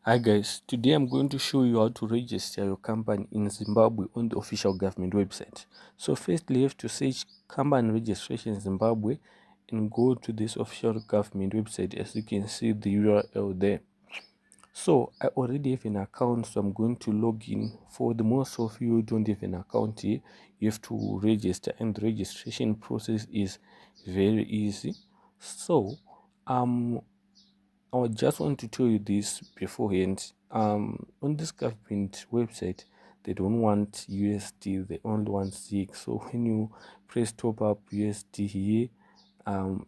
Hi guys, today I'm going to show you how to register your company in Zimbabwe on the official government website. So firstly, you have to search company registration Zimbabwe and go to this official government website. As you can see the URL there. So I already have an account, so I'm going to log in. For the most of you who don't have an account here, you have to register, and the registration process is very easy. So I just want to tell you this beforehand. On this government website, they don't want USD, they only want SIG. So when you press top up USD here,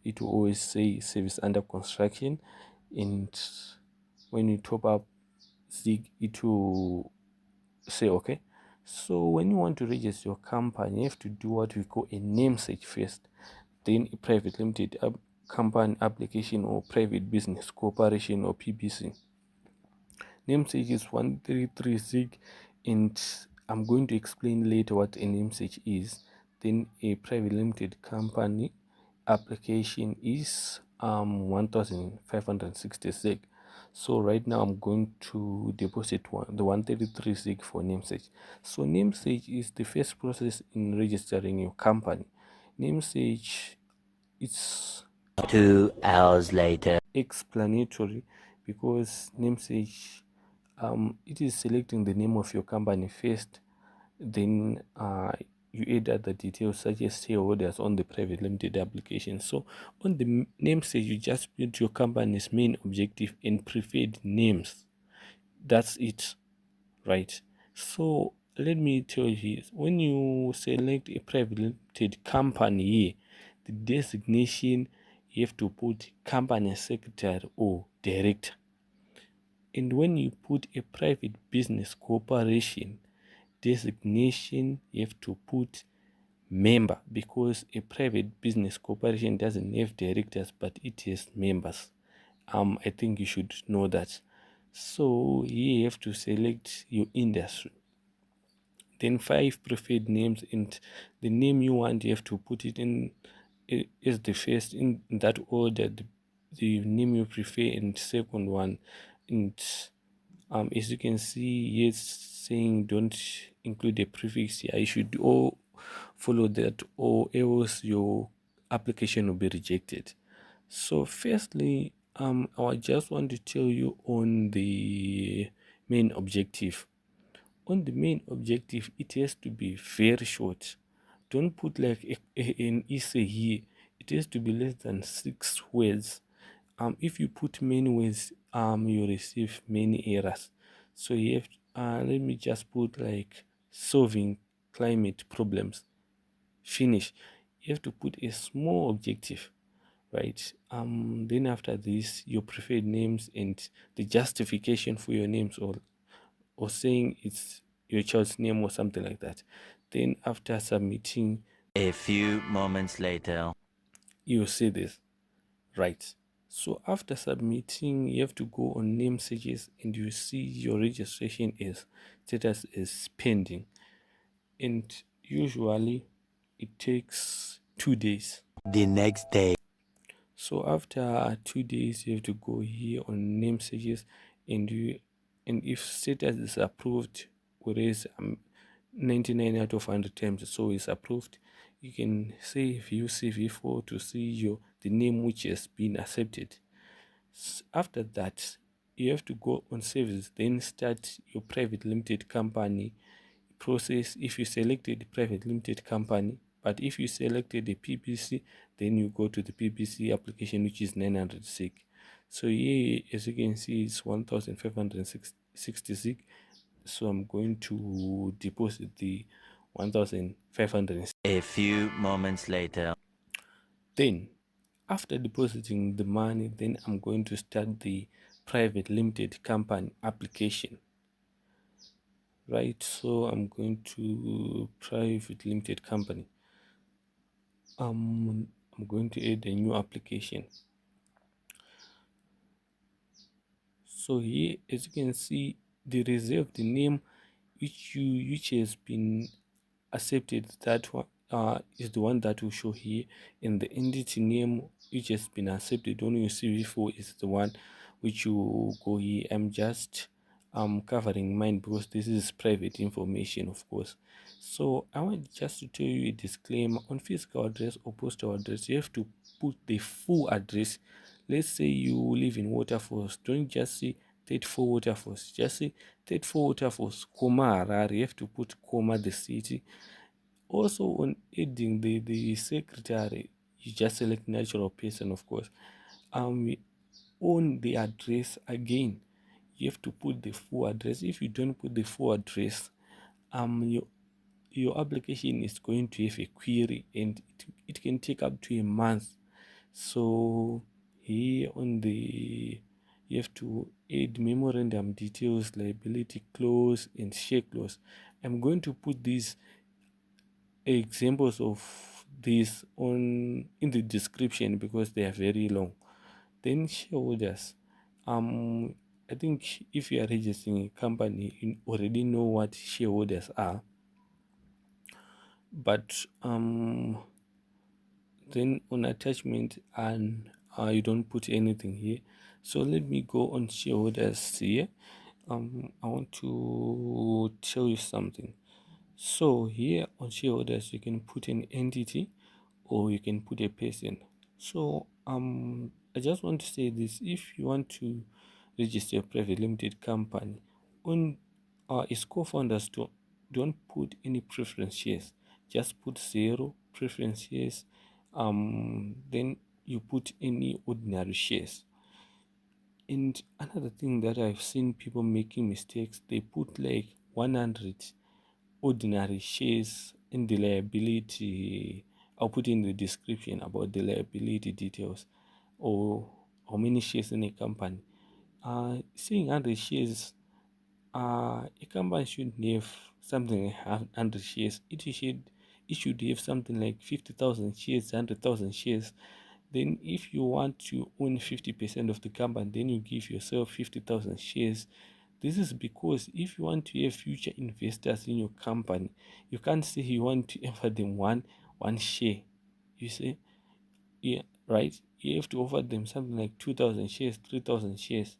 it will always say service under construction, and when you top up SIG, it will say okay. So when you want to register your company, you have to do what we call a name search first, then a private limited company application or private business corporation or PBC. Namesake is 133 and I'm going to explain later what a namesake is. Then a private limited company application is 1560. So right now I'm going to deposit the 133 for namesake. So namesake is the first process in registering your company. Namesake, it's 2 hours later. explanatory because namesake, it is selecting the name of your company first, then you add other details such as shareholders on the private limited application. So on the namesake, you just put your company's main objective and preferred names. That's it, right? So let me tell you, when you select a private limited company here, the designation, you have to put company secretary or director. And when you put a private business corporation designation, you have to put member, because a private business corporation doesn't have directors but it has members. I think you should know that. So here you have to select your industry, then 5 preferred names, and the name you want, you have to put it in is the first in that order, the name you prefer, and second one. And as you can see, yes, saying don't include a prefix here, I should all follow that, or else your application will be rejected. So firstly, I just want to tell you on the main objective. On the main objective, it has to be very short. Don't put like an essay here. It has to be less than 6 words. If you put many words, you receive many errors. So you have let me just put like solving climate problems. Finish. You have to put a small objective, right? Then after this, your preferred names and the justification for your names, or saying it's your child's name or something like that. Then after submitting, A few moments later. you see this, right? So after submitting, you have to go on name searches and you see your registration is status is pending, and usually it takes 2 days. The next day. So after 2 days, you have to go here on name searches, and if status is approved, whereas 99 out of 100 times so is approved, you can say view CV4 to see the name which has been accepted. After that, you have to go on service, then start your private limited company process if you selected the private limited company. But if you selected the PPC, then you go to the PPC application, which is 900 SIG. So here, as you can see, it's 1560 SIG. So I'm going to deposit the 1500. A few moments later. Then after depositing the money, then I'm going to start the private limited company application, right? So I'm going to private limited company. I'm going to add a new application. So here, as you can see, the reserved name which has been accepted, that one is the one that will show here, and the entity name which has been accepted on your CV4 is the one which you go here. I'm just covering mine because this is private information, of course. So I want just to tell you a disclaimer on physical address or postal address. You have to put the full address. Let's say you live in Waterfalls. Don't just say 34 Waterfalls. Just say 34 Waterfalls, comma Harare. You have to put comma the city. Also on adding the secretary, you just select natural person, of course. On the address again, you have to put the full address. If you don't put the full address, your application is going to have a query, and it can take up to a month. So here on the, you have to add memorandum details, liability clause, and share clause. I'm going to put these examples of this on in the description because they are very long. Then shareholders, I think if you are registering a company, you already know what shareholders are, but then on attachment, and you don't put anything here. So let me go on shareholders here. I want to tell you something. So here on shareholders, you can put an entity or you can put a person. So I just want to say this: if you want to register a private limited company, on its co-founders don't put any preference shares. Just put zero preference shares. Then you put any ordinary shares. And another thing that I've seen people making mistakes, they put like 100 ordinary shares in the liability. I'll put in the description about the liability details or how many shares in a company. Saying 100 shares, a company shouldn't have something like 100 shares. It should have something like 50,000 shares, 100,000 shares. Then if you want to own 50% of the company, then you give yourself 50,000 shares. This is because if you want to have future investors in your company, you can't say you want to offer them one share. You say, yeah, right? You have to offer them something like 2,000 shares, 3,000 shares.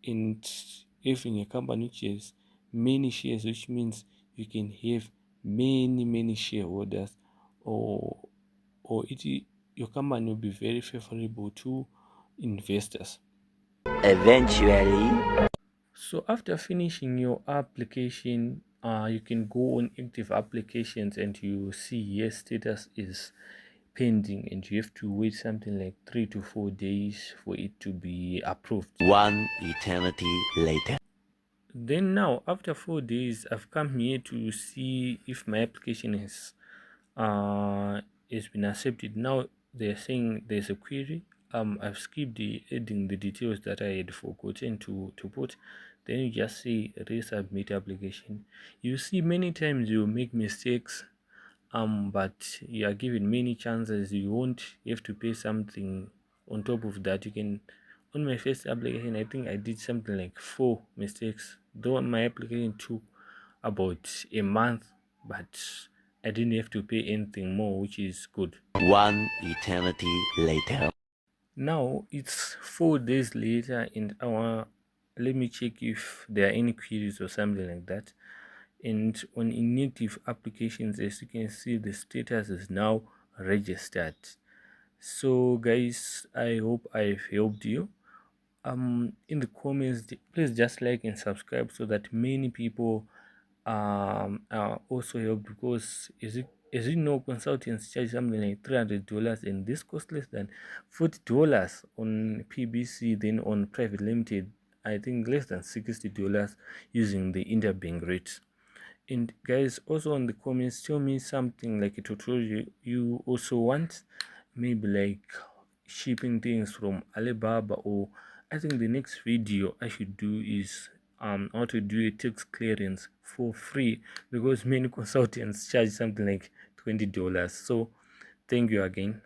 And having a company which has many shares, which means you can have many shareholders, or your company will be very favorable to investors. Eventually. So after finishing your application, you can go on active applications and you see yes, status is pending, and you have to wait something like 3 to 4 days for it to be approved. One eternity later. Then now after 4 days, I've come here to see if my application has been accepted. Now they're saying there's a query. I've skipped the adding the details that I had forgotten to put. Then you just say resubmit application. You see many times you make mistakes, but you are given many chances. You won't have to pay something on top of that. You can, on my first application, I think I did something like 4 mistakes, though my application took about a month, but I didn't have to pay anything more, which is good. One eternity later. Now it's 4 days later, and let me check if there are any queries or something like that. And on inactive applications, as you can see, the status is now registered. So guys, I hope I've helped you. In the comments, please just like and subscribe so that many people are also helped, because as you know, consultants charge something like $300, and this costs less than $40 on PBC. Then on private limited, I think less than $60 using the interbank rate. And guys, also on the comments, tell me something like a tutorial you also want, maybe like shipping things from Alibaba, or I think the next video I should do is how to do a tax clearance for free, because many consultants charge something like $20. So thank you again.